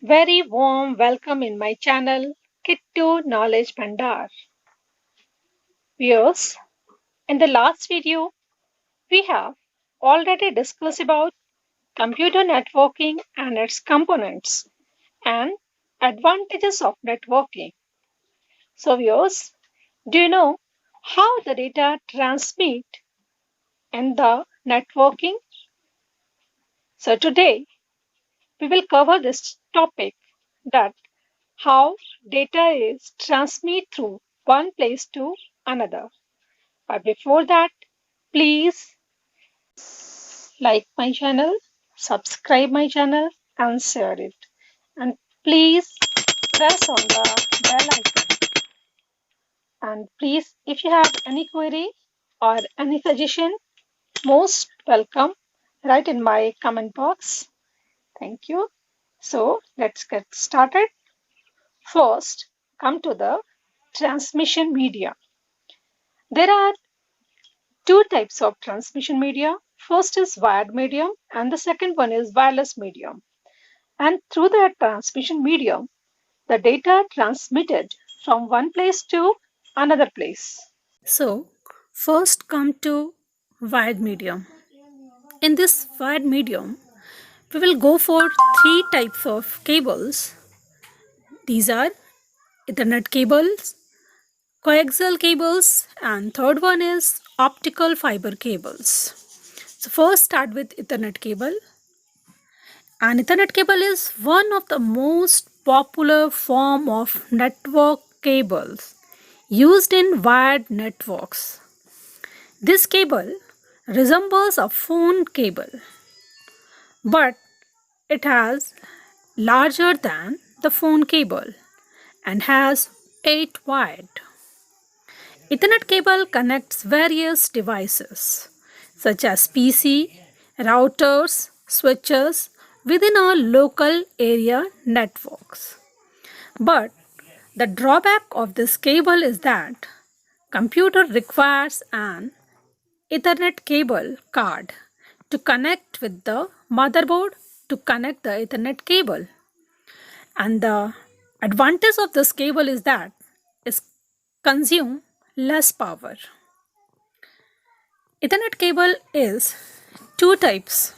Very warm welcome in my channel Kittu Knowledge Bhandar. Viewers, in the last video, we have already discussed about computer networking and its components and advantages of networking. So viewers, do you know how the data transmit in the networking? So today, we will cover this topic that how data is transmitted through one place to another. But before that, please like my channel, subscribe my channel and share it. And please press on the bell icon. And please, if you have any query or any suggestion, most welcome. Write in my comment box. Thank you. So let's get started. First, come to the transmission media. There are two types of transmission media. First is wired medium, and the second one is wireless medium. And through that transmission medium, the data transmitted from one place to another place. So, first come to wired medium. In this wired medium, we will go for three types of cables. These are Ethernet cables, coaxial cables, and third one is optical fiber cables. So first start with Ethernet cable. An Ethernet cable is one of the most popular form of network cables used in wired networks. This cable resembles a phone cable, but it has larger than the phone cable and has 8 wide. Ethernet cable connects various devices such as PC, routers, switches within our local area networks. But the drawback of this cable is that computer requires an Ethernet cable card to connect with the motherboard to connect the Ethernet cable. And the advantage of this cable is that it consumes less power. Ethernet cable is two types.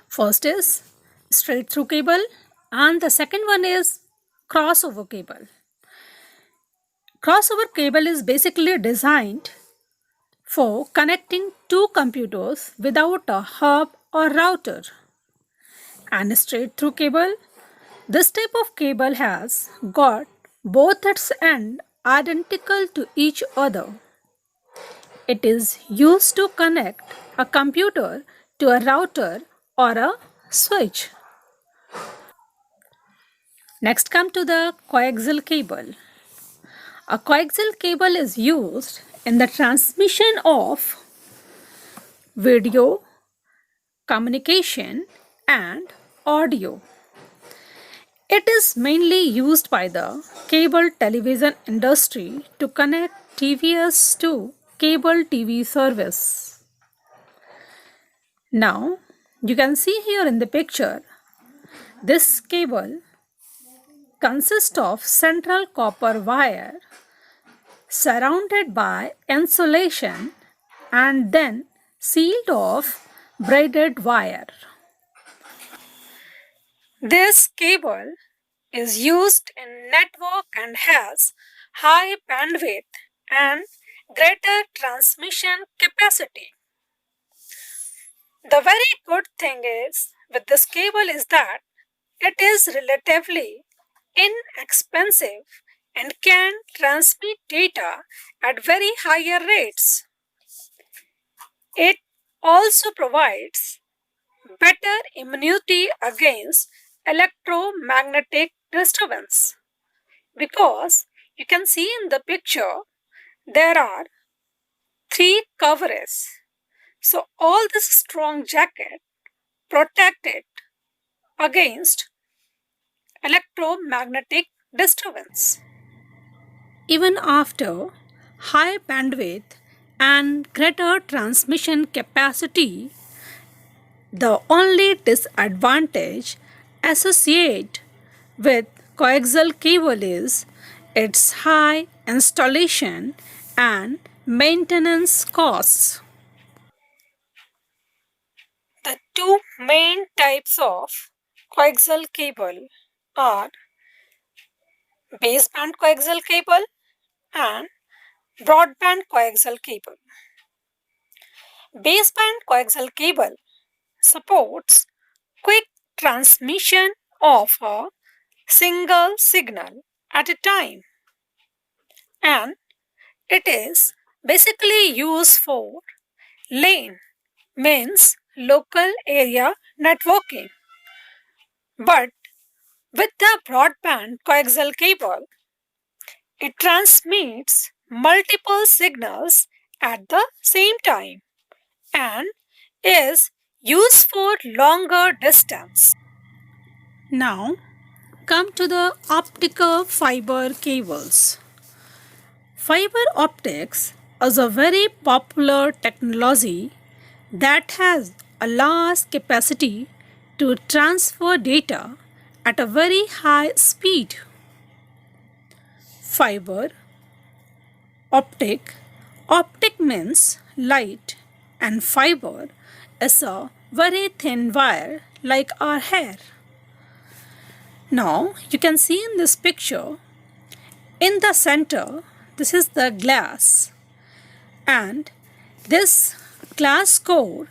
First is straight through cable and the second one is crossover cable. Crossover cable is basically designed for connecting two computers without a hub or router. And straight through cable, this type of cable has got both its ends identical to each other. It is used to connect a computer to a router or a switch. Next come to the coaxial cable. A coaxial cable is used in the transmission of video, communication and audio. It is mainly used by the cable television industry to connect TVs to cable TV service. Now, you can see here in the picture, this cable consists of central copper wire surrounded by insulation and then sealed off braided wire. This cable is used in network and has high bandwidth and greater transmission capacity. The very good thing is with this cable is that it is relatively inexpensive and can transmit data at very higher rates. It also provides better immunity against electromagnetic disturbance because you can see in the picture there are three covers. So all this strong jacket protect it against electromagnetic disturbance. Even after high bandwidth and greater transmission capacity, the only disadvantage associated with coaxial cable is its high installation and maintenance costs. The two main types of coaxial cable are baseband coaxial cable and broadband coaxial cable. Baseband coaxial cable supports quick transmission of a single signal at a time, and it is basically used for LAN, means local area networking. But with the broadband coaxial cable, it transmits multiple signals at the same time and is used for longer distance. Now, come to the optical fiber cables. Fiber optics is a very popular technology that has a large capacity to transfer data at a very high speed. Fiber optic means light, and fiber is a very thin wire like our hair. Now you can see in this picture, in the center, this is the glass, and this glass core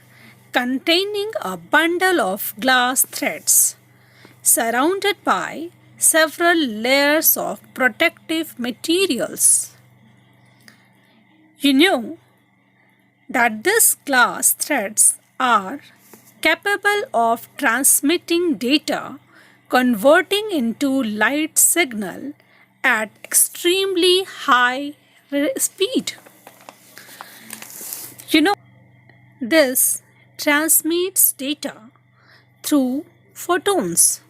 containing a bundle of glass threads surrounded by several layers of protective materials. You know that these glass threads are capable of transmitting data, converting into light signal at extremely high speed. You know, this transmits data through photons.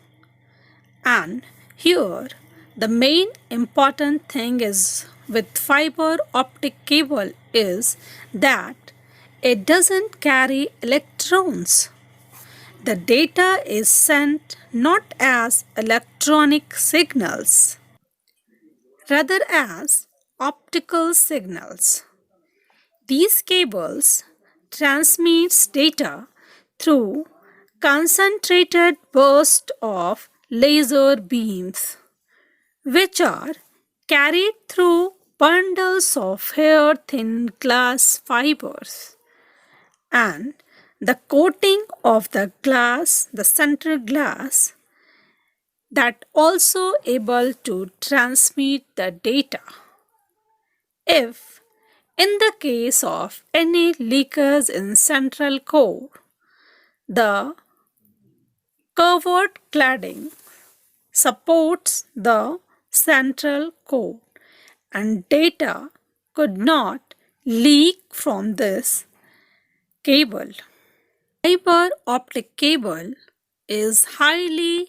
And here the main important thing is with fiber optic cable is that it doesn't carry electrons. The data is sent not as electronic signals, rather as optical signals. These cables transmits data through concentrated bursts of laser beams, which are carried through bundles of hair thin glass fibers. And the coating of the glass, the center glass, that also able to transmit the data. If in the case of any leakage in central core, the covered cladding supports the central core and data could not leak from this cable. Fiber optic cable is highly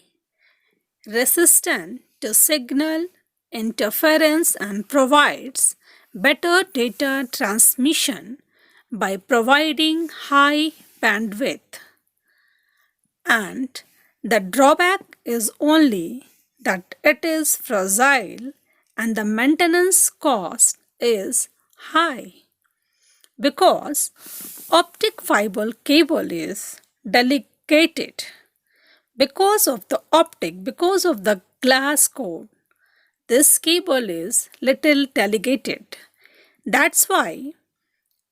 resistant to signal interference and provides better data transmission by providing high bandwidth. And the drawback is only that it is fragile and the maintenance cost is high because optic fiber cable is delicate. Because of the optic, because of the glass core, this cable is little delicate. That's why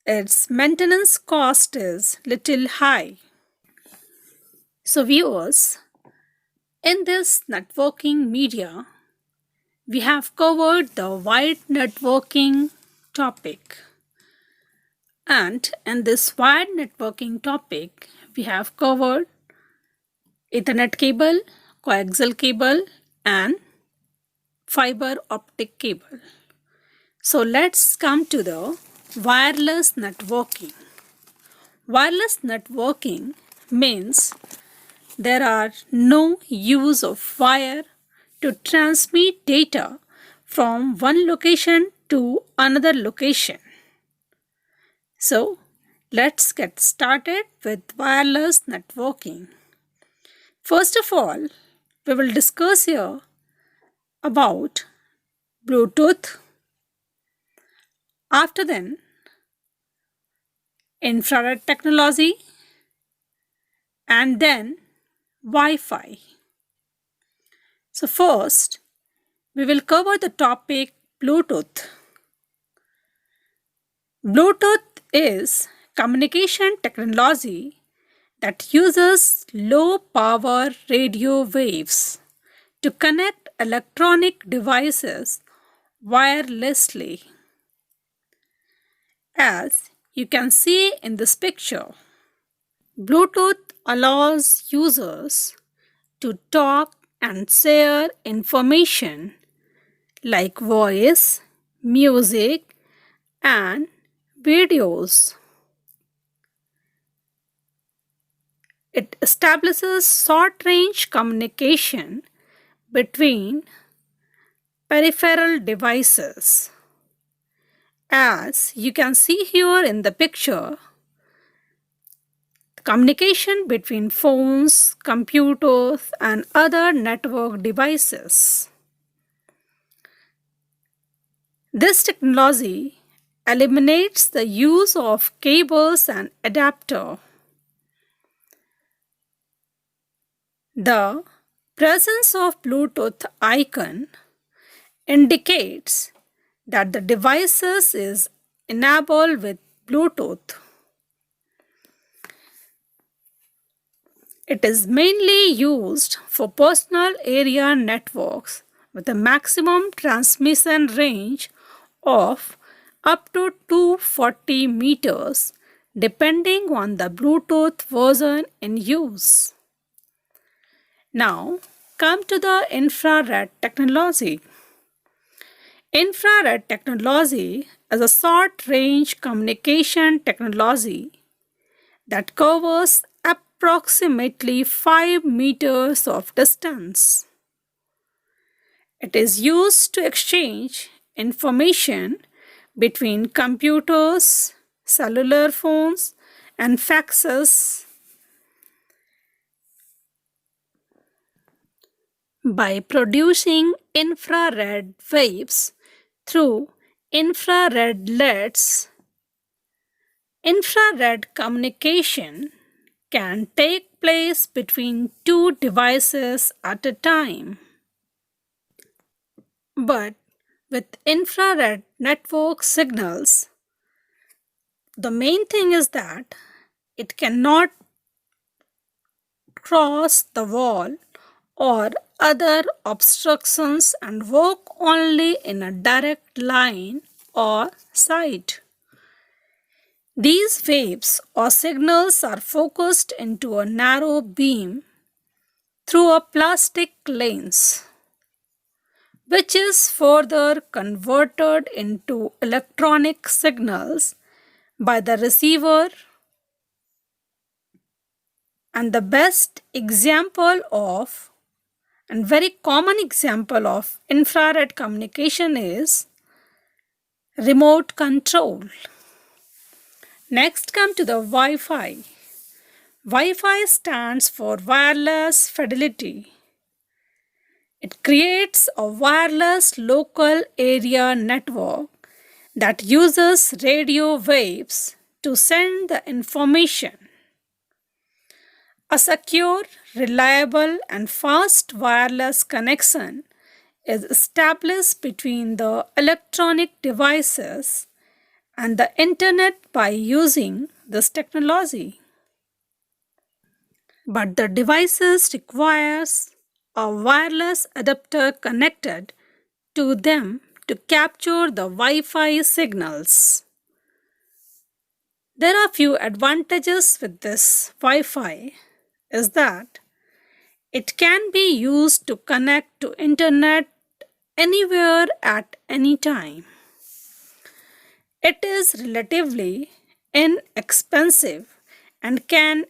its maintenance cost is little high. So viewers, in this networking media, we have covered the wired networking topic. And in this wired networking topic, we have covered Ethernet cable, coaxial cable, and fiber optic cable. So let's come to the wireless networking. Wireless networking means there are no use of wire to transmit data from one location to another location. So let's get started with wireless networking. First of all, we will discuss here about Bluetooth, after then infrared technology, and then Wi-Fi. So first, we will cover the topic Bluetooth. Bluetooth is communication technology that uses low power radio waves to connect electronic devices wirelessly. As you can see in this picture, Bluetooth allows users to talk and share information like voice, music, and videos. It establishes short range communication between peripheral devices. As you can see here in the picture, communication between phones, computers, and other network devices. This technology eliminates the use of cables and adapter. The presence of Bluetooth icon indicates that the devices is enabled with Bluetooth. It is mainly used for personal area networks with a maximum transmission range of up to 240 meters depending on the Bluetooth version in use. Now, come to the infrared technology. Infrared technology is a short-range communication technology that covers approximately 5 meters of distance. It is used to exchange information between computers, cellular phones, and faxes. By producing infrared waves through infrared LEDs, infrared communication can take place between two devices at a time. But with infrared network signals, the main thing is that it cannot cross the wall or other obstructions and work only in a direct line or side. These waves or signals are focused into a narrow beam through a plastic lens, which is further converted into electronic signals by the receiver. And the best example of and very common example of infrared communication is remote control. Next, come to the Wi-Fi. Wi-Fi stands for wireless fidelity. It creates a wireless local area network that uses radio waves to send the information. A secure, reliable, and fast wireless connection is established between the electronic devices and the internet by using this technology. But the devices requires a wireless adapter connected to them to capture the Wi-Fi signals. There are few advantages with this Wi-Fi is that it can be used to connect to internet anywhere at any time. It is relatively inexpensive and can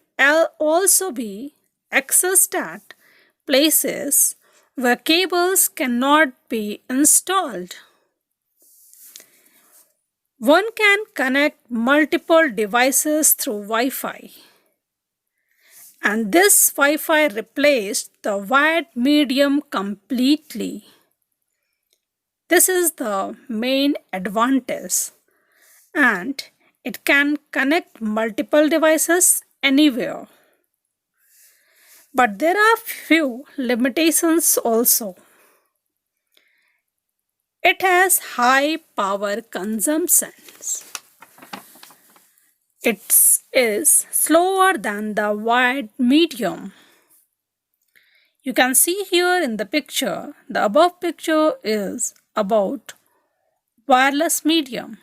also be accessed at places where cables cannot be installed. One can connect multiple devices through Wi-Fi. And this Wi-Fi replaced the wired medium completely. This is the main advantage, and it can connect multiple devices anywhere. But there are few limitations also. It has high power consumptions. It is slower than the wired medium. You can see here in the picture, the above picture is about wireless medium.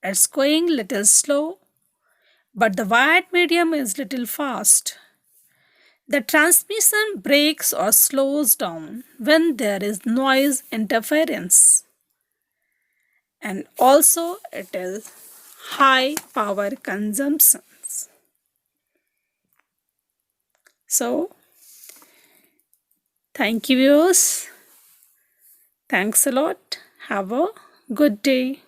It's going little slow, but the wired medium is little fast. The transmission breaks or slows down when there is noise interference. And also it is high power consumptions. So thank you viewers. Thanks a lot. Have a good day.